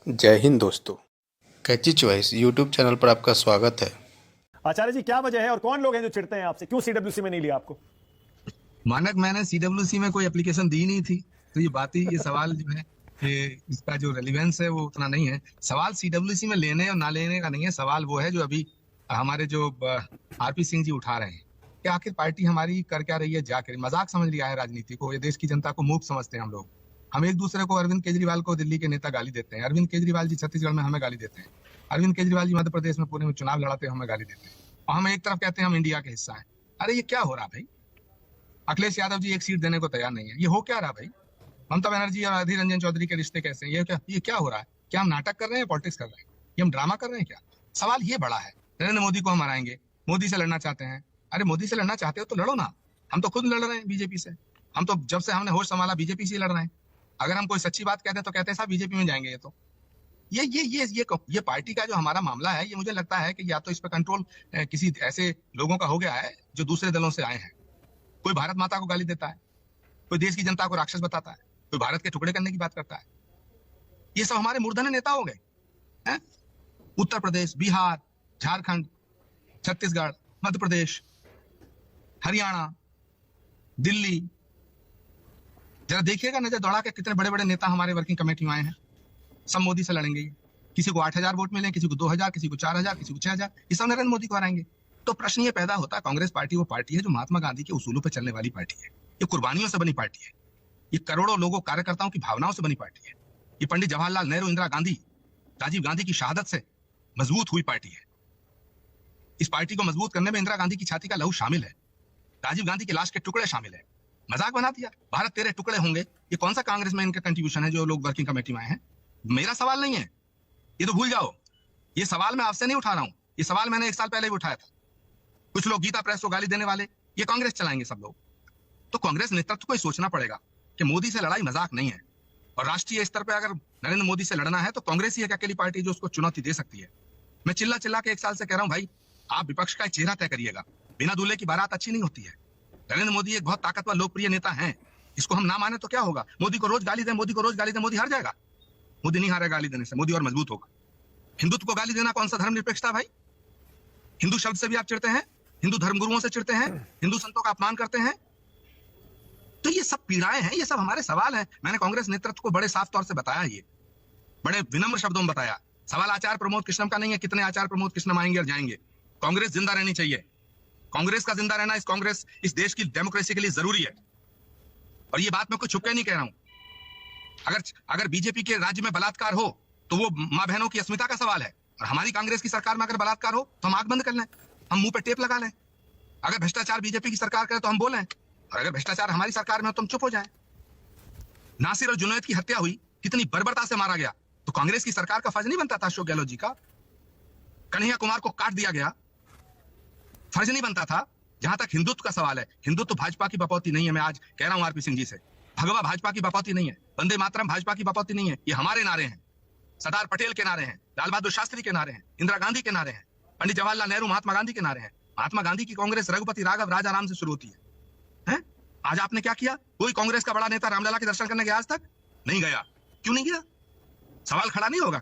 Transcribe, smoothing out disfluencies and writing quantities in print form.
जय हिंद दोस्तों। कैची choice YouTube channel पर आपका स्वागत है। आचार्य जी, क्या वजह है और कौन लोग हैं जो चिढ़ते हैं आपसे? क्यों सीडब्ल्यूसी में नहीं लिया आपको? मानक मैंने सीडब्ल्यूसी में कोई एप्लीकेशन दी नहीं थी, तो ये सवाल जो है ये इसका जो रेलिवेंस है वो उतना नहीं है। सवाल सीडब्ल्यूसी में लेने और ना लेने का नहीं है, सवाल वो है जो अभी हमारे जो आरपी सिंह जी उठा रहे हैं कि आखिर पार्टी हमारी कर क्या रही है, जा कर मजाक समझ लिया है राजनीति को। ये देश की जनता को मूर्ख समझते हैं हम लोग। हम एक दूसरे को, अरविंद केजरीवाल को दिल्ली के नेता गाली देते हैं, अरविंद केजरीवाल जी छत्तीसगढ़ में हमें गाली देते हैं, अरविंद केजरीवाल जी मध्य प्रदेश में पूरे में चुनाव लड़ाते हमें गाली देते हैं, और हम एक तरफ कहते हैं हम इंडिया के हिस्सा है। अरे ये क्या हो रहा भाई? अखिलेश यादव जी एक सीट देने को तैयार नहीं है, ये हो क्या रहा भाई? ममता बनर्जी और अधीर रंजन चौधरी के रिश्ते कैसे हैं? ये क्या हो रहा है? क्या हम नाटक कर रहे हैं, पॉलिटिक्स कर रहे हैं, ये हम ड्रामा कर रहे हैं क्या? सवाल ये बड़ा है। नरेंद्र मोदी को हम हराएंगे, मोदी से लड़ना चाहते हैं। अरे मोदी से लड़ना चाहते हो तो लड़ो ना, हम तो खुद लड़ रहे हैं बीजेपी से। हम तो जब से हमने होश संभाला बीजेपी से लड़ रहे हैं। अगर हम कोई सच्ची बात कहते हैं तो कहते हैं साहब बीजेपी में जाएंगे। ये तो ये पार्टी का जो हमारा मामला है, ये मुझे लगता है कि या तो इस पर कंट्रोल किसी ऐसे लोगों का हो गया है जो दूसरे दलों से आए हैं। कोई भारत माता को गाली देता है, कोई देश की जनता को राक्षस बताता है, कोई भारत के टुकड़े करने की बात करता है। ये सब हमारे मूर्धन्य नेता हो गए हैं। उत्तर प्रदेश, बिहार, झारखंड, छत्तीसगढ़, मध्य प्रदेश, हरियाणा, दिल्ली, जरा देखिएगा नजर दौड़ा के कितने बड़े बड़े नेता हमारे वर्किंग कमेटी में आए हैं। सब मोदी से लड़ेंगे। किसी को 8,000 वोट मिले, किसी को 2,000, किसी को 4,000, किसी को 6,000, ये सब नरेंद्र मोदी को हराएंगे। तो प्रश्न ये पैदा होता है, कांग्रेस पार्टी वो पार्टी है जो महात्मा गांधी के उसूलों पर चलने वाली पार्टी है। ये कुर्बानियों से बनी पार्टी है, ये करोड़ों लोगों कार्यकर्ताओं की भावनाओं से बनी पार्टी है। ये पंडित जवाहरलाल नेहरू, इंदिरा गांधी, राजीव गांधी की शहादत से मजबूत हुई पार्टी है। इस पार्टी को मजबूत करने में इंदिरा गांधी की छाती का लहू शामिल है, राजीव गांधी की लाश के टुकड़े शामिल है। मजाक बना दिया, भारत तेरे टुकड़े होंगे। ये कौन सा कांग्रेस में इनका कंट्रीब्यूशन है जो लोग वर्किंग कमेटी में आए हैं? मेरा सवाल नहीं है, ये तो भूल जाओ। ये सवाल मैं आपसे नहीं उठा रहा हूं, ये सवाल मैंने 1 साल पहले भी उठाया था। कुछ लोग गीता प्रेस को गाली देने वाले, ये कांग्रेस चलाएंगे सब लोग। तो कांग्रेस नेतृत्व को सोचना पड़ेगा कि मोदी से लड़ाई मजाक नहीं है, और राष्ट्रीय स्तर पर अगर नरेंद्र मोदी से लड़ना है तो कांग्रेस ही एक अकेली पार्टी जो उसको चुनौती दे सकती है। मैं चिल्ला चिल्ला के 1 साल से कह रहा हूं भाई, आप विपक्ष का चेहरा तय करिएगा। बिना दूल्हे की बारात अच्छी नहीं होती है। नरेंद्र मोदी एक बहुत ताकतवर लोकप्रिय नेता है, इसको हम ना माने तो क्या होगा? मोदी को रोज गाली दें, मोदी को रोज गाली दें, मोदी हार जाएगा? मोदी नहीं हारेगा गाली देने से, मोदी और मजबूत होगा। हिंदुत्व को गाली देना कौन सा धर्मनिरपेक्षता भाई? हिंदू शब्द से भी आप चिढ़ते हैं, हिंदू धर्मगुरुओं से चिढ़ते हैं, हिंदू संतों का अपमान करते हैं। तो ये सब पीड़ाएं हैं, ये सब हमारे सवाल हैं। मैंने कांग्रेस नेतृत्व को बड़े साफ तौर से बताया, ये बड़े विनम्र शब्दों में बताया। सवाल आचार्य प्रमोद कृष्णम का नहीं है, कितने आचार्य प्रमोद कृष्णम आएंगे और जाएंगे। कांग्रेस जिंदा रहनी चाहिए। कांग्रेस का जिंदा रहना इस देश की डेमोक्रेसी के लिए जरूरी है। और ये बात मैं कुछ छुप के नहीं कह रहा हूं। अगर बीजेपी के राज्य में बलात्कार हो तो वो मां बहनों की अस्मिता का सवाल है, और हमारी कांग्रेस की सरकार में अगर बलात्कार हो तो हम आंख बंद कर लें, हम मुंह पे टेप लगा लें। अगर भ्रष्टाचार बीजेपी की सरकार करे तो हम बोलें, और अगर भ्रष्टाचार हमारी सरकार में हो तो हम चुप हो जाएं। नासिर और जुनैद की हत्या हुई, कितनी बर्बरता से मारा गया, तो कांग्रेस की सरकार का फर्ज नहीं बनता था अशोक गहलोत जी का? कन्हैया कुमार को काट दिया गया, फर्ज नहीं बनता था? जहां तक हिंदुत्व का सवाल है, हिंदुत्व भाजपा की बपौती नहीं है। मैं आज कह रहा हूं आरपी सिंह जी से, भगवा भाजपा की बपौती नहीं है, वंदे मातरम भाजपा की बपौती नहीं है। ये हमारे नारे हैं, सरदार पटेल के नारे हैं, लाल बहादुर शास्त्री के नारे हैं, इंदिरा गांधी के नारे हैं, पंडित जवाहरलाल नेहरू, महात्मा गांधी के नारे हैं। महात्मा गांधी की कांग्रेस रघुपति राघव राजाराम से शुरू होती है। आज आपने क्या किया? कोई कांग्रेस का बड़ा नेता रामलला के दर्शन करने गया आज तक? नहीं गया। क्यों नहीं गया? सवाल खड़ा नहीं होगा?